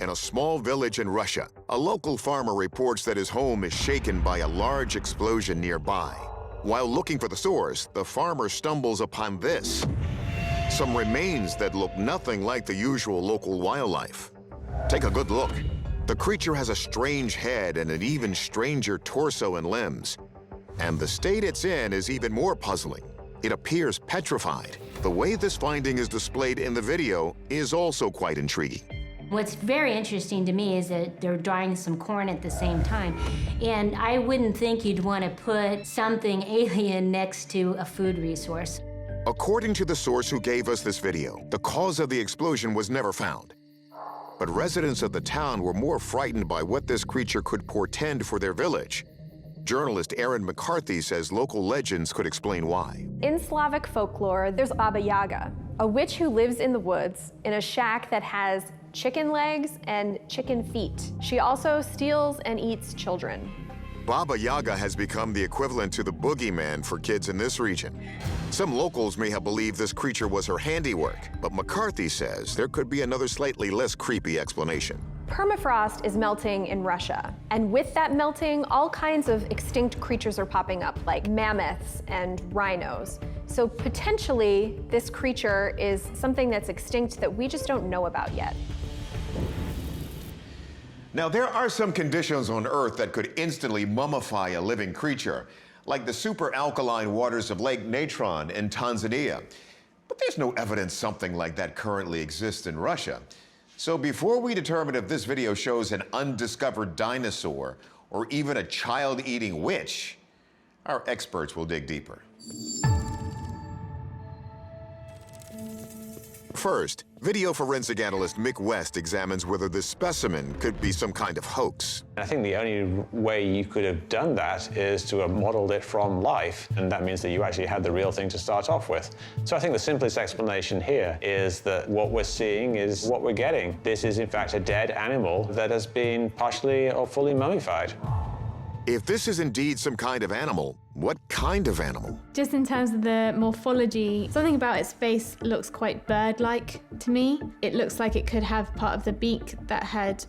In a small village in Russia, a local farmer reports that his home is shaken by a large explosion nearby. While looking for the source, the farmer stumbles upon this. Some remains that look nothing like the usual local wildlife. Take a good look. The creature has a strange head and an even stranger torso and limbs. And the state it's in is even more puzzling. It appears petrified. The way this finding is displayed in the video is also quite intriguing. What's very interesting to me is that they're drying some corn at the same time. And I wouldn't think you'd want to put something alien next to a food resource. According to the source who gave us this video, the cause of the explosion was never found. But residents of the town were more frightened by what this creature could portend for their village. Journalist Aaron McCarthy says local legends could explain why. In Slavic folklore, there's Baba Yaga, a witch who lives in the woods in a shack that has chicken legs and chicken feet. She also steals and eats children. Baba Yaga has become the equivalent to the boogeyman for kids in this region. Some locals may have believed this creature was her handiwork, but McCarthy says there could be another slightly less creepy explanation. Permafrost is melting in Russia, and with that melting, all kinds of extinct creatures are popping up, like mammoths and rhinos. So potentially, this creature is something that's extinct that we just don't know about yet. Now, there are some conditions on Earth that could instantly mummify a living creature, like the super alkaline waters of Lake Natron in Tanzania. But there's no evidence something like that currently exists in Russia. So before we determine if this video shows an undiscovered dinosaur or even a child-eating witch, our experts will dig deeper. First, video forensic analyst Mick West examines whether this specimen could be some kind of hoax. I think the only way you could have done that is to have modeled it from life, and that means that you actually had the real thing to start off with. So I think the simplest explanation here is that what we're seeing is what we're getting. This is in fact a dead animal that has been partially or fully mummified. If this is indeed some kind of animal, what kind of animal? Just in terms of the morphology, something about its face looks quite bird-like to me. It looks like it could have part of the beak that had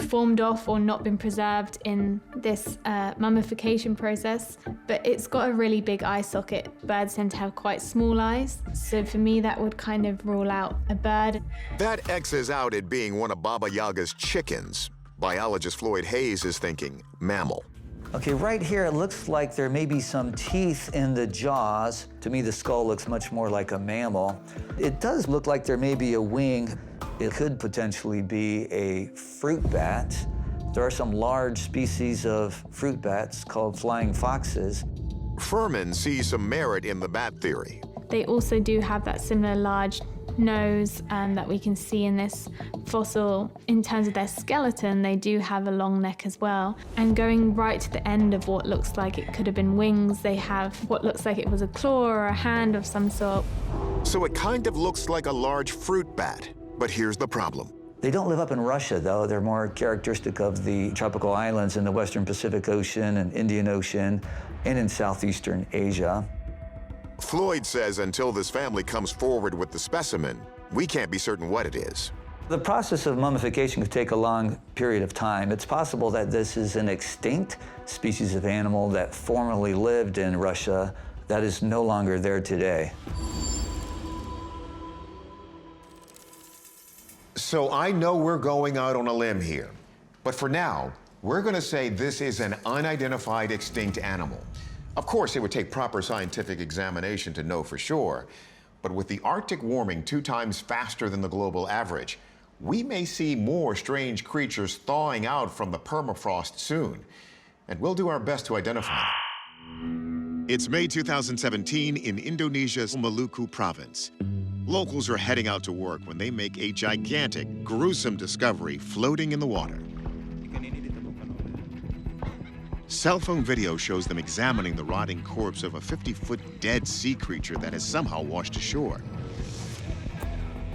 formed off or not been preserved in this mummification process, but it's got a really big eye socket. Birds tend to have quite small eyes, so for me that would kind of rule out a bird. That X's out it being one of Baba Yaga's chickens. Biologist Floyd Hayes is thinking mammal. Okay, right here, it looks like there may be some teeth in the jaws. To me, the skull looks much more like a mammal. It does look like there may be a wing. It could potentially be a fruit bat. There are some large species of fruit bats called flying foxes. Furman sees some merit in the bat theory. They also do have that similar large nose that we can see in this fossil. In terms of their skeleton, they do have a long neck as well. And going right to the end of what looks like it could have been wings, they have what looks like it was a claw or a hand of some sort. So it kind of looks like a large fruit bat. But here's the problem. They don't live up in Russia, though. They're more characteristic of the tropical islands in the Western Pacific Ocean and Indian Ocean and in Southeastern Asia. Floyd says until this family comes forward with the specimen, we can't be certain what it is. The process of mummification could take a long period of time. It's possible that this is an extinct species of animal that formerly lived in Russia that is no longer there today. So I know we're going out on a limb here, but for now, we're going to say this is an unidentified extinct animal. Of course, it would take proper scientific examination to know for sure, but with the Arctic warming 2 times faster than the global average, we may see more strange creatures thawing out from the permafrost soon, and we'll do our best to identify them. It's May 2017 in Indonesia's Maluku province. Locals are heading out to work when they make a gigantic, gruesome discovery floating in the water. Cell phone video shows them examining the rotting corpse of a 50-foot dead sea creature that has somehow washed ashore.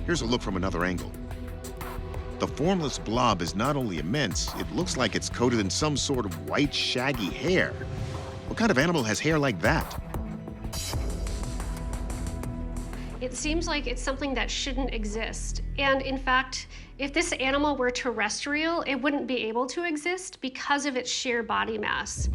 Here's a look from another angle. The formless blob is not only immense, it looks like it's coated in some sort of white, shaggy hair. What kind of animal has hair like that? It seems like it's something that shouldn't exist. And in fact, If this animal were terrestrial, it wouldn't be able to exist because of its sheer body mass.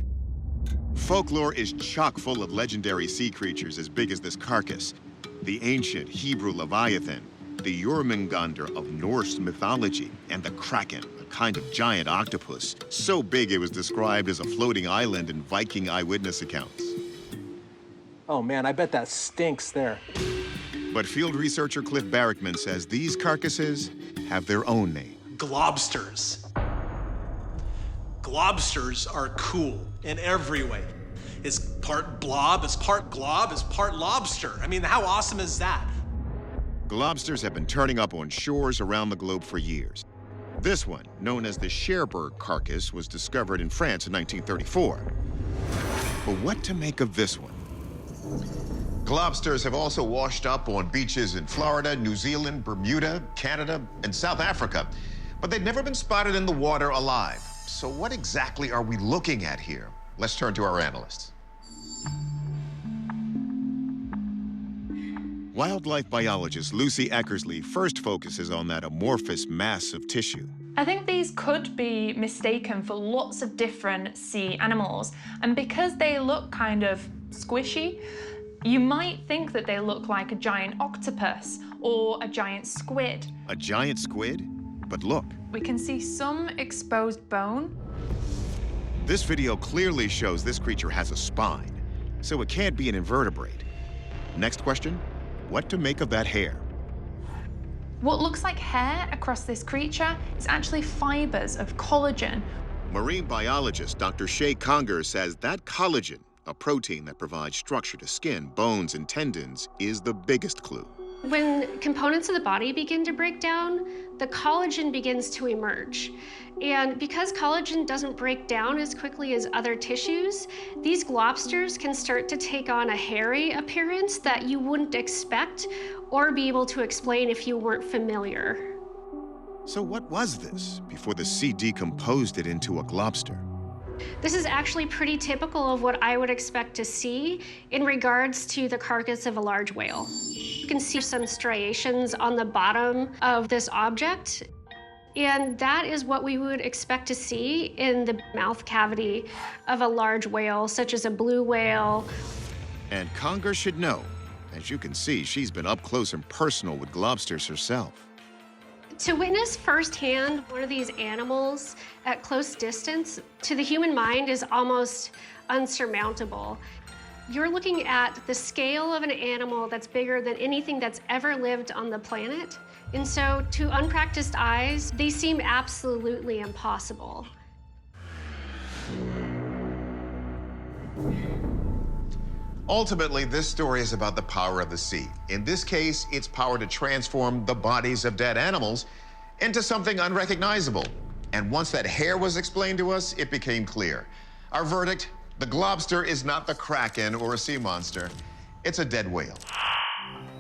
Folklore is chock full of legendary sea creatures as big as this carcass. The ancient Hebrew Leviathan, the Jormungandr of Norse mythology, and the Kraken, a kind of giant octopus, so big it was described as a floating island in Viking eyewitness accounts. Oh man, I bet that stinks there. But field researcher Cliff Barrickman says these carcasses have their own name. Globsters. Globsters are cool in every way. It's part blob, it's part glob, it's part lobster. I mean, how awesome is that? Globsters have been turning up on shores around the globe for years. This one, known as the Cherbourg carcass, was discovered in France in 1934. But what to make of this one? Globsters have also washed up on beaches in Florida, New Zealand, Bermuda, Canada, and South Africa, but they've never been spotted in the water alive. So what exactly are we looking at here? Let's turn to our analysts. Wildlife biologist Lucy Eckersley first focuses on that amorphous mass of tissue. I think these could be mistaken for lots of different sea animals, and because they look kind of squishy, you might think that they look like a giant octopus or a giant squid. A giant squid? But look. We can see some exposed bone. This video clearly shows this creature has a spine, so it can't be an invertebrate. Next question, what to make of that hair? What looks like hair across this creature is actually fibers of collagen. Marine biologist Dr. Shay Conger says that collagen, a protein that provides structure to skin, bones, and tendons, is the biggest clue. When components of the body begin to break down, the collagen begins to emerge. And because collagen doesn't break down as quickly as other tissues, these globsters can start to take on a hairy appearance that you wouldn't expect or be able to explain if you weren't familiar. So what was this before the sea decomposed it into a globster? This is actually pretty typical of what I would expect to see in regards to the carcass of a large whale. You can see some striations on the bottom of this object, and that is what we would expect to see in the mouth cavity of a large whale, such as a blue whale. And Conger should know. As you can see, she's been up close and personal with globsters herself. To witness firsthand one of these animals at close distance, to the human mind, is almost unsurmountable. You're looking at the scale of an animal that's bigger than anything that's ever lived on the planet. And so to unpracticed eyes, they seem absolutely impossible. Ultimately, this story is about the power of the sea. In this case, its power to transform the bodies of dead animals into something unrecognizable. And once that hair was explained to us, it became clear. Our verdict, the globster is not the kraken or a sea monster. It's a dead whale.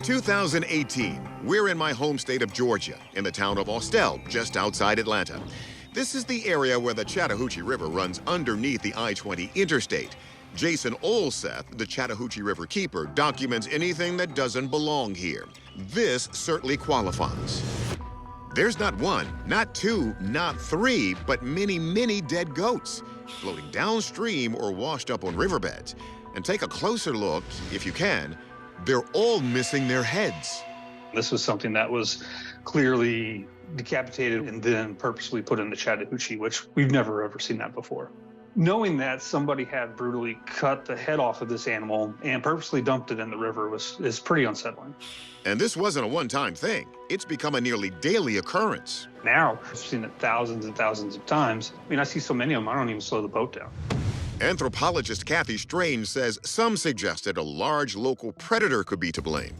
2018, we're in my home state of Georgia, in the town of Austell, just outside Atlanta. This is the area where the Chattahoochee River runs underneath the I-20 interstate. Jason Olseth, the Chattahoochee River keeper, documents anything that doesn't belong here. This certainly qualifies. There's not one, not two, not three, but many, many dead goats floating downstream or washed up on riverbeds. And take a closer look, if you can, they're all missing their heads. This was something that was clearly decapitated and then purposely put in the Chattahoochee, which we've never ever seen that before. Knowing that somebody had brutally cut the head off of this animal and purposely dumped it in the river is pretty unsettling. And this wasn't a one-time thing. It's become a nearly daily occurrence. Now, I've seen it thousands and thousands of times. I mean, I see so many of them, I don't even slow the boat down. Anthropologist Kathy Strange says some suggested a large local predator could be to blame.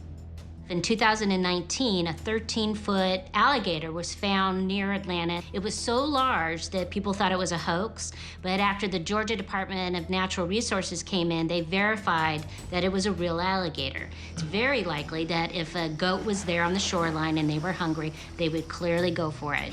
In 2019, a 13-foot alligator was found near Atlanta. It was so large that people thought it was a hoax, but after the Georgia Department of Natural Resources came in, they verified that it was a real alligator. It's very likely that if a goat was there on the shoreline and they were hungry, they would clearly go for it.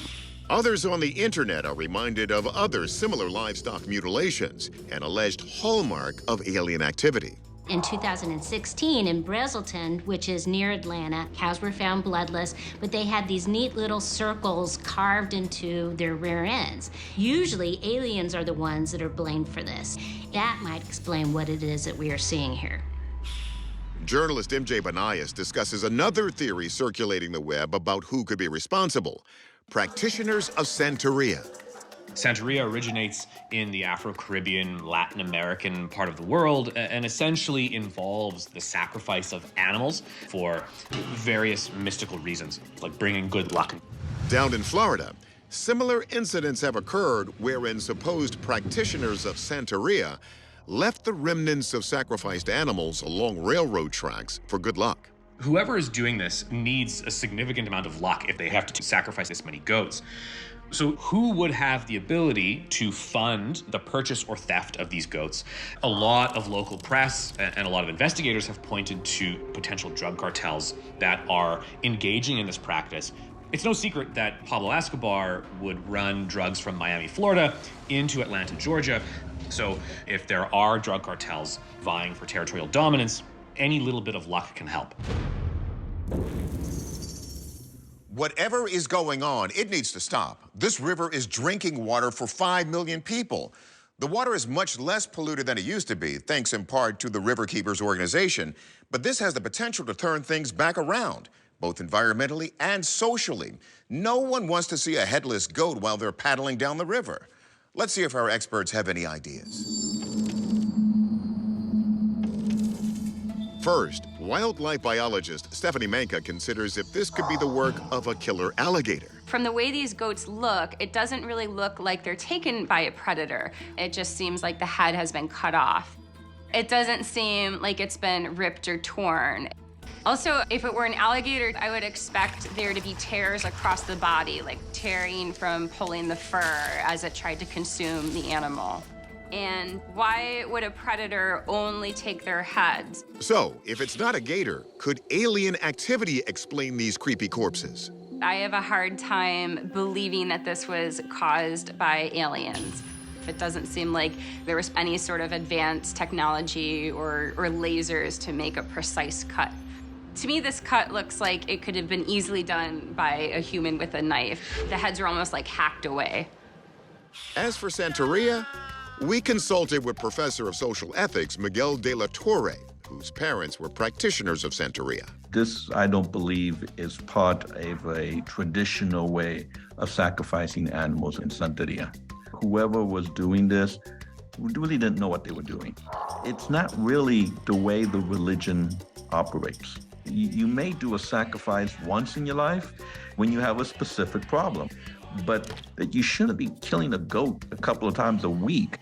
Others on the internet are reminded of other similar livestock mutilations, an alleged hallmark of alien activity. In 2016, in Brazelton, which is near Atlanta, cows were found bloodless, but they had these neat little circles carved into their rear ends. Usually, aliens are the ones that are blamed for this. That might explain what it is that we are seeing here. Journalist MJ Banias discusses another theory circulating the web about who could be responsible: practitioners of Santeria. Santeria originates in the Afro-Caribbean, Latin American part of the world and essentially involves the sacrifice of animals for various mystical reasons, like bringing good luck. Down in Florida, similar incidents have occurred wherein supposed practitioners of Santeria left the remnants of sacrificed animals along railroad tracks for good luck. Whoever is doing this needs a significant amount of luck if they have to sacrifice this many goats. So who would have the ability to fund the purchase or theft of these goats? A lot of local press and a lot of investigators have pointed to potential drug cartels that are engaging in this practice. It's no secret that Pablo Escobar would run drugs from Miami, Florida into Atlanta, Georgia. So if there are drug cartels vying for territorial dominance, any little bit of luck can help. Whatever is going on, it needs to stop. This river is drinking water for 5 million people. The water is much less polluted than it used to be, thanks in part to the Riverkeepers organization. But this has the potential to turn things back around, both environmentally and socially. No one wants to see a headless goat while they're paddling down the river. Let's see if our experts have any ideas. First, wildlife biologist Stephanie Manka considers if this could be the work of a killer alligator. From the way these goats look, it doesn't really look like they're taken by a predator. It just seems like the head has been cut off. It doesn't seem like it's been ripped or torn. Also, if it were an alligator, I would expect there to be tears across the body, like tearing from pulling the fur as it tried to consume the animal. And why would a predator only take their heads? So, if it's not a gator, could alien activity explain these creepy corpses? I have a hard time believing that this was caused by aliens. It doesn't seem like there was any sort of advanced technology or lasers to make a precise cut. To me, this cut looks like it could have been easily done by a human with a knife. The heads are almost like hacked away. As for Santeria, we consulted with Professor of Social Ethics Miguel de la Torre, whose parents were practitioners of Santeria. This, I don't believe, is part of a traditional way of sacrificing animals in Santeria. Whoever was doing this really didn't know what they were doing. It's not really the way the religion operates. You may do a sacrifice once in your life when you have a specific problem, but that you shouldn't be killing a goat a couple of times a week.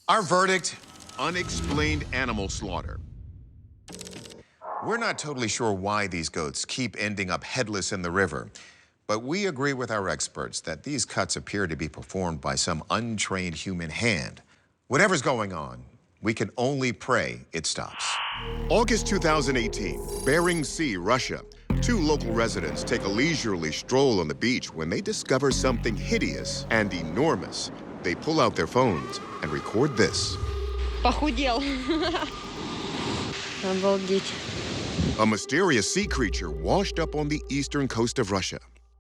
Our verdict: unexplained animal slaughter. We're not totally sure why these goats keep ending up headless in the river, but we agree with our experts that these cuts appear to be performed by some untrained human hand. Whatever's going on, we can only pray it stops. August 2018, Bering Sea, Russia. Two local residents take a leisurely stroll on the beach when they discover something hideous and enormous. They pull out their phones and record this. Похудел. Обалдеть. A mysterious sea creature washed up on the eastern coast of Russia.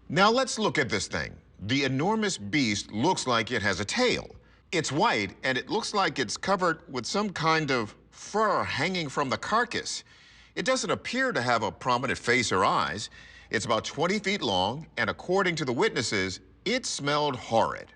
Now let's look at this thing. The enormous beast looks like it has a tail. It's white, and it looks like it's covered with some kind of fur hanging from the carcass. It doesn't appear to have a prominent face or eyes. It's about 20 feet long, and according to the witnesses, it smelled horrid.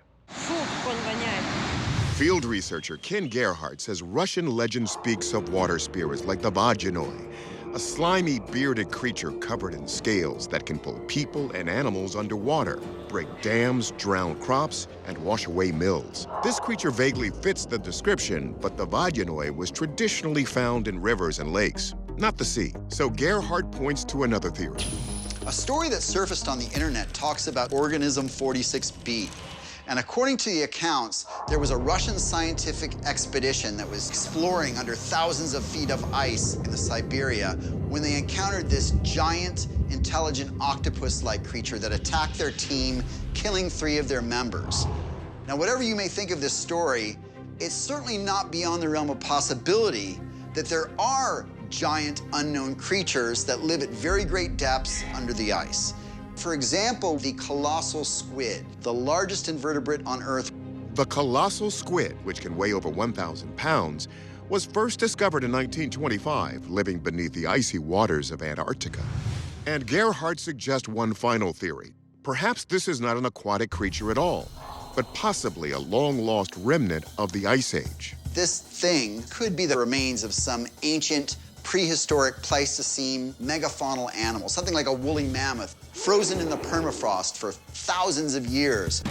Field researcher Ken Gerhardt says Russian legend speaks of water spirits like the Vajinoi, a slimy, bearded creature covered in scales that can pull people and animals underwater, break dams, drown crops, and wash away mills. This creature vaguely fits the description, but the Vajinoi was traditionally found in rivers and lakes, not the sea. So Gerhardt points to another theory. A story that surfaced on the internet talks about organism 46b. And according to the accounts, there was a Russian scientific expedition that was exploring under thousands of feet of ice in the Siberia when they encountered this giant, intelligent octopus-like creature that attacked their team, killing 3 of their members. Now, whatever you may think of this story, It's certainly not beyond the realm of possibility that there are giant unknown creatures that live at very great depths under the ice. For example, the colossal squid, the largest invertebrate on Earth. The colossal squid, which can weigh over 1,000 pounds, was first discovered in 1925, living beneath the icy waters of Antarctica. And Gerhardt suggests one final theory. Perhaps this is not an aquatic creature at all, but possibly a long-lost remnant of the Ice Age. This thing could be the remains of some ancient prehistoric Pleistocene megafaunal animal, something like a woolly mammoth, frozen in the permafrost for thousands of years.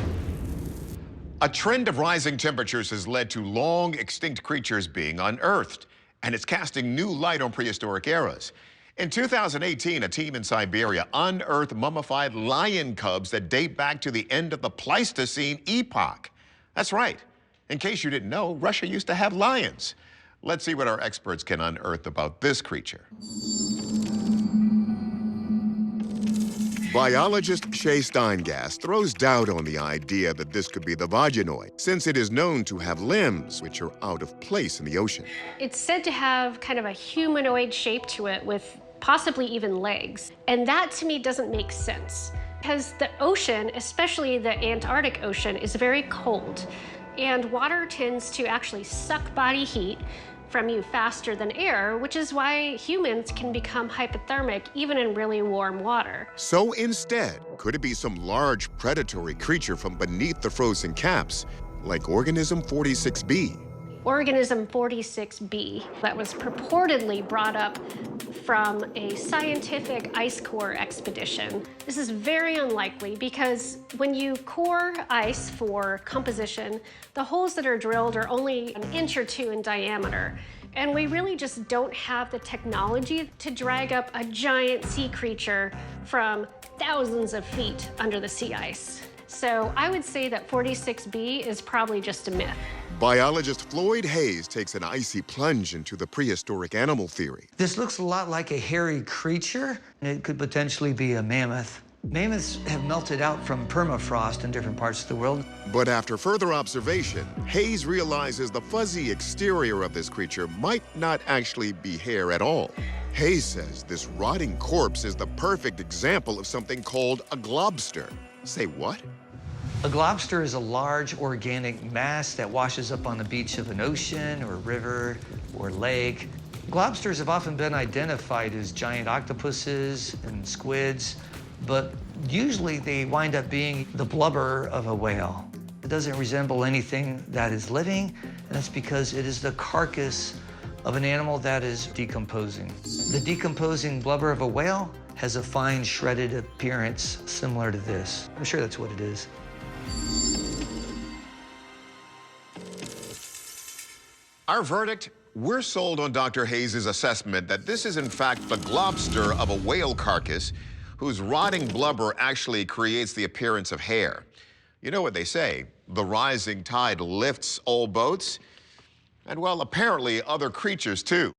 A trend of rising temperatures has led to long extinct creatures being unearthed, and it's casting new light on prehistoric eras. In 2018, a team in Siberia unearthed mummified lion cubs that date back to the end of the Pleistocene epoch. That's right. In case you didn't know, Russia used to have lions. Let's see what our experts can unearth about this creature. Biologist Shay Steingast throws doubt on the idea that this could be the vaginoid, since it is known to have limbs which are out of place in the ocean. It's said to have kind of a humanoid shape to it with possibly even legs. And that to me doesn't make sense because the ocean, especially the Antarctic Ocean, is very cold. And water tends to actually suck body heat from you faster than air, which is why humans can become hypothermic even in really warm water. So instead, could it be some large predatory creature from beneath the frozen caps, like organism 46b? Organism 46b that was purportedly brought up from a scientific ice core expedition. This is very unlikely because when you core ice for composition, the holes that are drilled are only 1 inch or 2 in diameter. And we really just don't have the technology to drag up a giant sea creature from thousands of feet under the sea ice. So I would say that 46b is probably just a myth. Biologist Floyd Hayes takes an icy plunge into the prehistoric animal theory. This looks a lot like a hairy creature. It could potentially be a mammoth. Mammoths have melted out from permafrost in different parts of the world. But after further observation, Hayes realizes the fuzzy exterior of this creature might not actually be hair at all. Hayes says this rotting corpse is the perfect example of something called a globster. Say what? A globster is a large organic mass that washes up on the beach of an ocean or river or lake. Globsters have often been identified as giant octopuses and squids, but usually they wind up being the blubber of a whale. It doesn't resemble anything that is living, and that's because it is the carcass of an animal that is decomposing. The decomposing blubber of a whale has a fine shredded appearance similar to this. I'm sure that's what it is. Our verdict? We're sold on Dr. Hayes' assessment that this is in fact the globster of a whale carcass whose rotting blubber actually creates the appearance of hair. You know what they say, the rising tide lifts all boats? And well, apparently other creatures too.